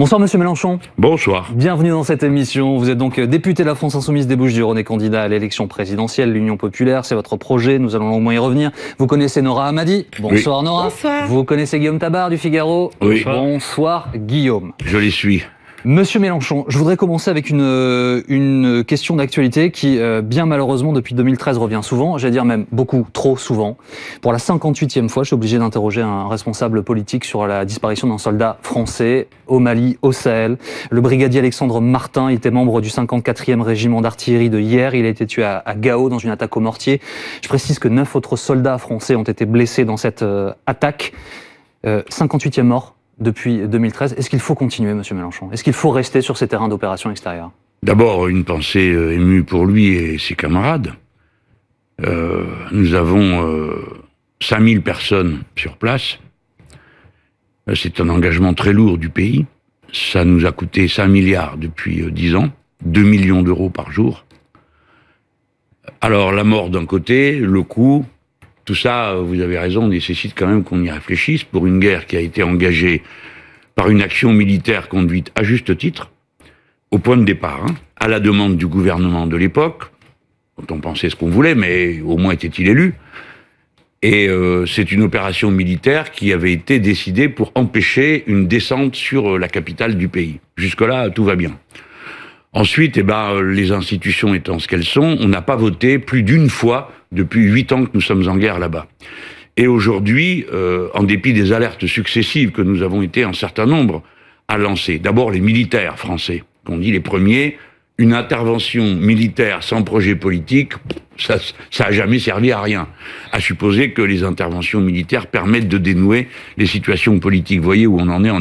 Bonsoir Monsieur Mélenchon. Bonsoir. Bienvenue dans cette émission. Vous êtes donc député de la France Insoumise des Bouches-du-Rhône et candidat à l'élection présidentielle, l'Union Populaire. C'est votre projet, nous allons longuement y revenir. Vous connaissez Nora Hamadi. Bonsoir oui. Nora. Bonsoir. Vous connaissez Guillaume Tabar du Figaro. Oui. Bonsoir Guillaume. Je les suis. Monsieur Mélenchon, je voudrais commencer avec une question d'actualité qui, bien malheureusement, depuis 2013 revient souvent, j'allais dire même beaucoup trop souvent. Pour la 58e fois, je suis obligé d'interroger un responsable politique sur la disparition d'un soldat français au Mali, au Sahel. Le brigadier Alexandre Martin était membre du 54e régiment d'artillerie de Hyères. Il a été tué à Gao dans une attaque au mortier. Je précise que 9 autres soldats français ont été blessés dans cette attaque. 58e mort depuis 2013. Est-ce qu'il faut continuer, Monsieur Mélenchon? Est-ce qu'il faut rester sur ces terrains d'opération extérieure? D'abord, une pensée émue pour lui et ses camarades. Nous avons 5000 personnes sur place. C'est un engagement très lourd du pays. Ça nous a coûté 5 milliards depuis 10 ans, 2 millions d'euros par jour. Alors, la mort d'un côté, le coût, tout ça, vous avez raison, nécessite quand même qu'on y réfléchisse pour une guerre qui a été engagée par une action militaire conduite à juste titre, au point de départ, à la demande du gouvernement de l'époque, dont on pensait ce qu'on voulait, mais au moins était-il élu. Et c'est une opération militaire qui avait été décidée pour empêcher une descente sur la capitale du pays. Jusque-là, tout va bien. Ensuite, les institutions étant ce qu'elles sont, on n'a pas voté plus d'une fois depuis 8 ans que nous sommes en guerre là-bas. Et aujourd'hui, en dépit des alertes successives que nous avons été un certain nombre à lancer, d'abord les militaires français, qu'on dit les premiers, une intervention militaire sans projet politique, ça a jamais servi à rien. À supposer que les interventions militaires permettent de dénouer les situations politiques. Vous voyez où on en est en